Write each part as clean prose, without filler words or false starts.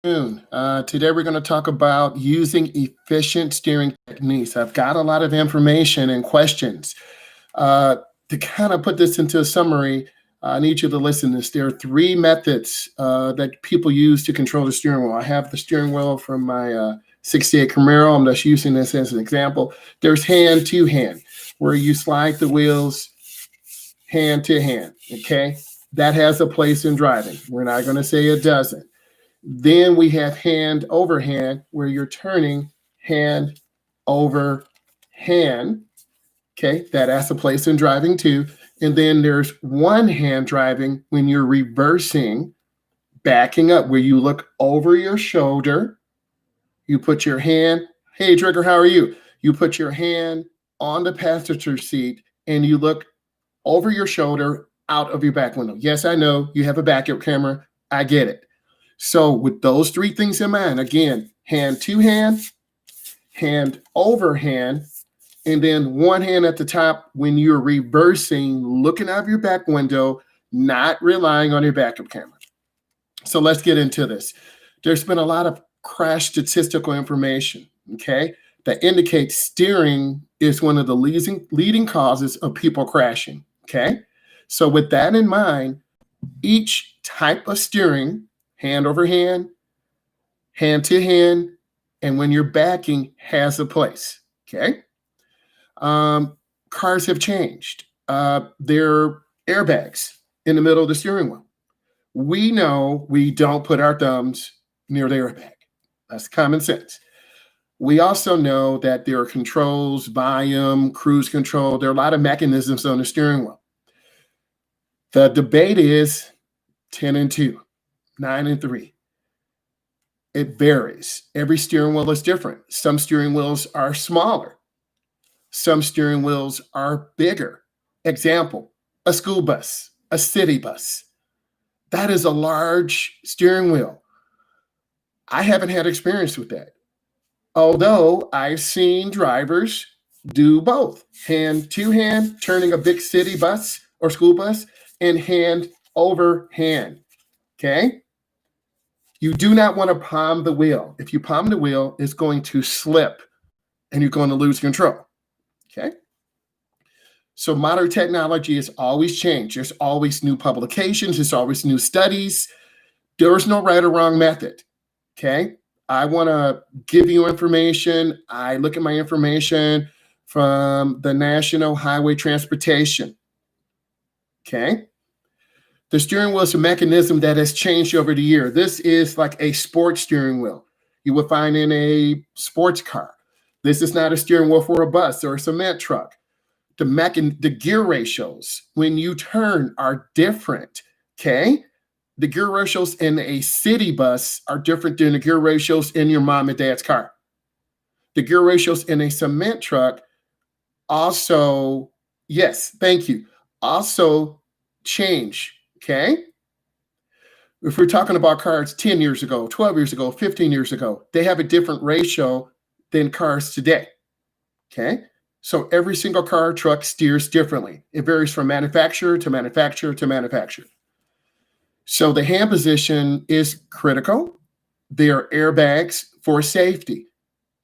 Today we're going to talk about using efficient steering techniques. I've got a lot of information and questions. Uh, to kind of put this into a summary, I need you to listen to this. There are three methods that people use to control the steering wheel. I have the steering wheel from my 68 Camaro. I'm just using this as an example. There's hand to hand, where you slide the wheels hand to hand. Okay, that has a place in driving. We're not going to say it doesn't. Then we have hand over hand, where you're turning hand over hand. Okay, that has a place in driving too. And then there's one hand driving when you're reversing, backing up, where you look over your shoulder. You put your hand, hey, Trigger, how are you? You put your hand on the passenger seat and you look over your shoulder out of your back window. Yes, I know you have a backup camera. I get it. So with those three things in mind, again, hand to hand, hand over hand, and then one hand at the top when you're reversing, looking out of your back window, not relying on your backup camera. So let's get into this. There's been a lot of crash statistical information, okay, that indicates steering is one of the leading causes of people crashing, okay? So with that in mind, each type of steering, hand over hand, hand to hand, and when you're backing, has a place, okay? Cars have changed. There are airbags in the middle of the steering wheel. We know we don't put our thumbs near the airbag. That's common sense. We also know that there are controls, volume, cruise control. There are a lot of mechanisms on the steering wheel. The debate is 10 and 2, 9 and 3. It varies. Every steering wheel is different. Some steering wheels are smaller. Some steering wheels are bigger. Example, a school bus, a city bus. That is a large steering wheel. I haven't had experience with that. Although I've seen drivers do both, hand to hand, turning a big city bus or school bus, and hand over hand. Okay? You do not want to palm the wheel. If you palm the wheel, it's going to slip and you're going to lose control. Okay? So modern technology has always changed. There's always new publications. There's always new studies. There is no right or wrong method. Okay? I want to give you information. I look at my information from the National Highway Transportation. Okay? The steering wheel is a mechanism that has changed over the year. This is like a sports steering wheel you would find in a sports car. This is not a steering wheel for a bus or a cement truck. The gear ratios when you turn are different, okay? The gear ratios in a city bus are different than the gear ratios in your mom and dad's car. The gear ratios in a cement truck also, yes, thank you, also change. Okay. If we're talking about cars 10 years ago, 12 years ago, 15 years ago, they have a different ratio than cars today. Okay. So every single car, truck steers differently. It varies from manufacturer to manufacturer to manufacturer. So the hand position is critical. There are airbags for safety.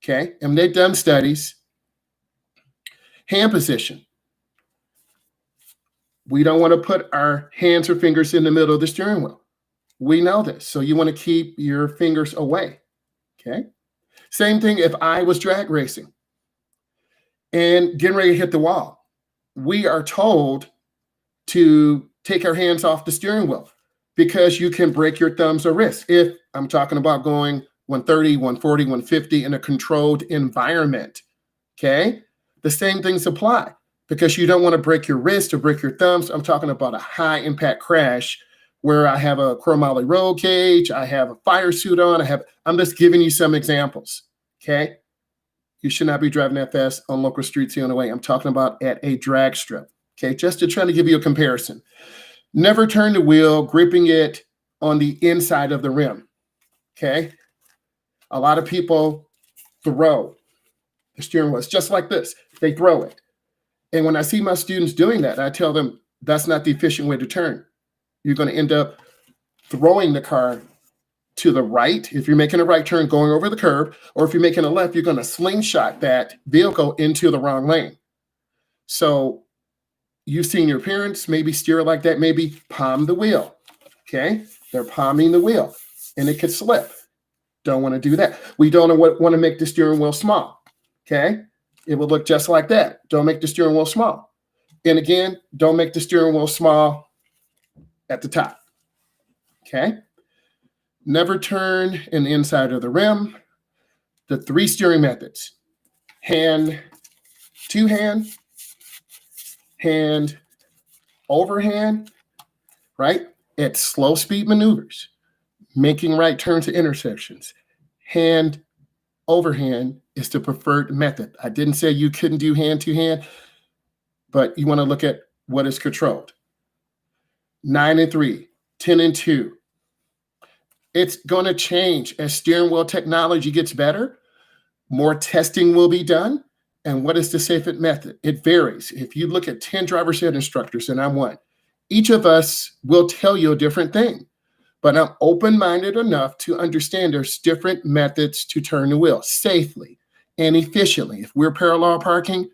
Okay. And they've done studies. Hand position. We don't want to put our hands or fingers in the middle of the steering wheel. We know this. So you want to keep your fingers away. Okay. Same thing if I was drag racing and getting ready to hit the wall. We are told to take our hands off the steering wheel because you can break your thumbs or wrists. If I'm talking about going 130, 140, 150 in a controlled environment. Okay. The same things apply. Because you don't want to break your wrist or break your thumbs. I'm talking about a high impact crash where I have a chromoly roll cage, I have a fire suit on, I'm just giving you some examples, okay? You should not be driving that fast on local streets here on the way. I'm talking about at a drag strip, okay? Just to try to give you a comparison. Never turn the wheel, gripping it on the inside of the rim, okay? A lot of people throw the steering wheel. It's just like this. They throw it. And when I see my students doing that, I tell them that's not the efficient way to turn. You're going to end up throwing the car to the right. If you're making a right turn going over the curb, or if you're making a left, you're going to slingshot that vehicle into the wrong lane. So you've seen your parents maybe steer like that, maybe palm the wheel. Okay. They're palming the wheel and it could slip. Don't want to do that. We don't want to make the steering wheel small. Okay. It will look just like that. Don't make the steering wheel small. And again, don't make the steering wheel small at the top. Okay. Never turn in the inside of the rim. The 3 steering methods: hand to hand, hand overhand, right? At slow speed maneuvers, making right turns at intersections. Hand overhand is the preferred method. I didn't say you couldn't do hand to hand, but you want to look at what is controlled. 9 and 3, 10 and 2. It's going to change as steering wheel technology gets better. More testing will be done. And what is the safest method? It varies. If you look at 10 driver's ed instructors, and I'm one, each of us will tell you a different thing. But I'm open-minded enough to understand there's different methods to turn the wheel safely and efficiently. If we're parallel parking,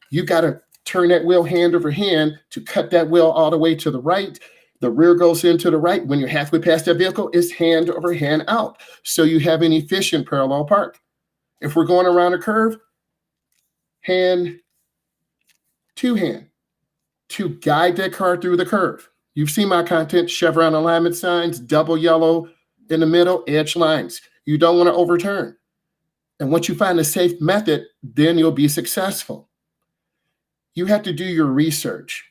you got to turn that wheel hand over hand to cut that wheel all the way to the right. The rear goes into the right. When you're halfway past that vehicle, it's hand over hand out. So you have an efficient parallel park. If we're going around a curve, hand to hand to guide that car through the curve. You've seen my content: chevron alignment signs, double yellow in the middle, edge lines. You don't want to overturn. And once you find a safe method, then you'll be successful. You have to do your research.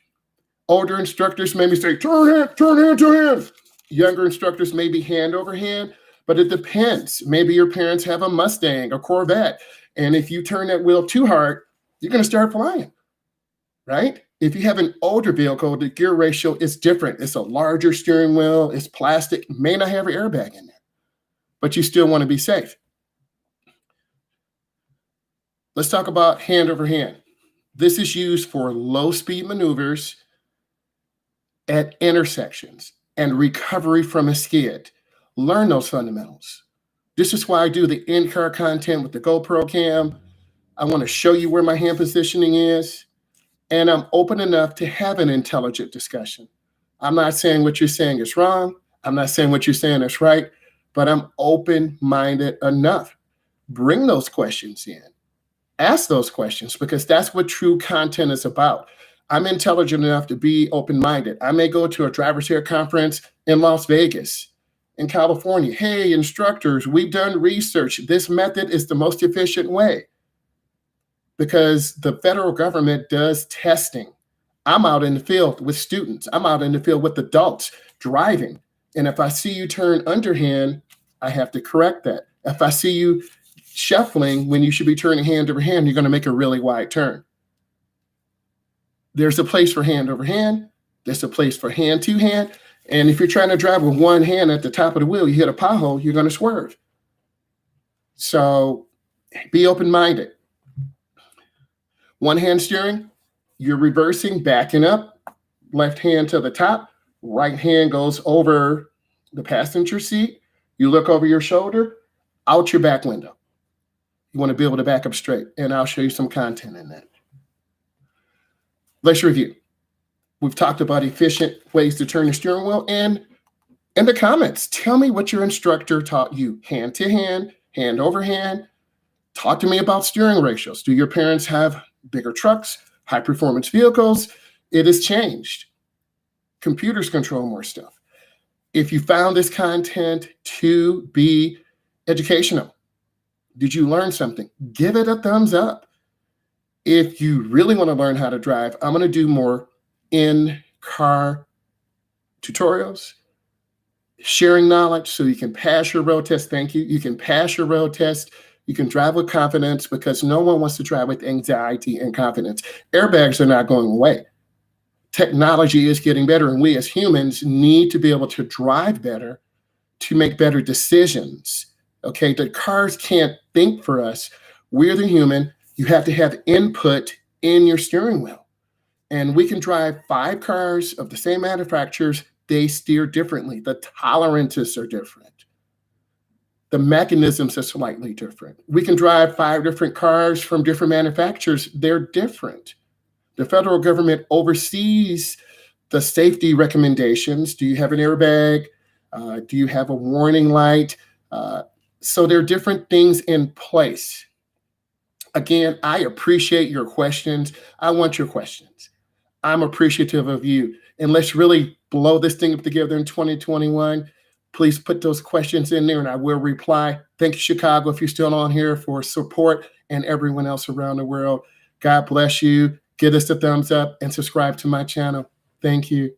Older instructors maybe say, turn hand to hand. Younger instructors may be hand over hand, but it depends. Maybe your parents have a Mustang, a Corvette, and if you turn that wheel too hard, you're going to start flying, right? If you have an older vehicle, the gear ratio is different. It's a larger steering wheel, it's plastic, may not have an airbag in there, but you still want to be safe. Let's talk about hand over hand. This is used for low speed maneuvers at intersections and recovery from a skid. Learn those fundamentals. This is why I do the in-car content with the GoPro cam. I want to show you where my hand positioning is. And I'm open enough to have an intelligent discussion. I'm not saying what you're saying is wrong. I'm not saying what you're saying is right, but I'm open-minded enough. Bring those questions in. Ask those questions, because that's what true content is about. I'm intelligent enough to be open-minded. I may go to a driver's ed conference in Las Vegas, in California. Hey, instructors, we've done research. This method is the most efficient way, because the federal government does testing. I'm out in the field with students. I'm out in the field with adults driving. And if I see you turn underhand, I have to correct that. If I see you shuffling when you should be turning hand over hand, you're going to make a really wide turn. There's a place for hand over hand. There's a place for hand to hand. And if you're trying to drive with one hand at the top of the wheel, you hit a pothole, you're going to swerve. So be open-minded. One hand steering, you're reversing, backing up, left hand to the top, right hand goes over the passenger seat. You look over your shoulder, out your back window. You want to be able to back up straight, and I'll show you some content in that. Let's review. We've talked about efficient ways to turn the steering wheel, and in the comments, tell me what your instructor taught you. Hand to hand, hand over hand. Talk to me about steering ratios. Do your parents have bigger trucks, high performance vehicles? It has changed. Computers control more stuff. If you found this content to be educational, did you learn something? Give it a thumbs up. If you really want to learn how to drive, I'm going to do more in-car tutorials, sharing knowledge so you can pass your road test. Thank you. You can pass your road test. You can drive with confidence, because no one wants to drive with anxiety and confidence. Airbags are not going away. Technology is getting better, and we as humans need to be able to drive better to make better decisions. Okay, the cars can't think for us. We're the human. You have to have input in your steering wheel. And we can drive 5 cars of the same manufacturers. They steer differently. The tolerances are different. The mechanisms are slightly different. We can drive 5 different cars from different manufacturers. They're different. The federal government oversees the safety recommendations. Do you have an airbag? Do you have a warning light? So there are different things in place. Again, I appreciate your questions. I want your questions. I'm appreciative of you. And let's really blow this thing up together in 2021. Please put those questions in there and I will reply. Thank you, Chicago, if you're still on here, for support, and everyone else around the world. God bless you. Give us a thumbs up and subscribe to my channel. Thank you.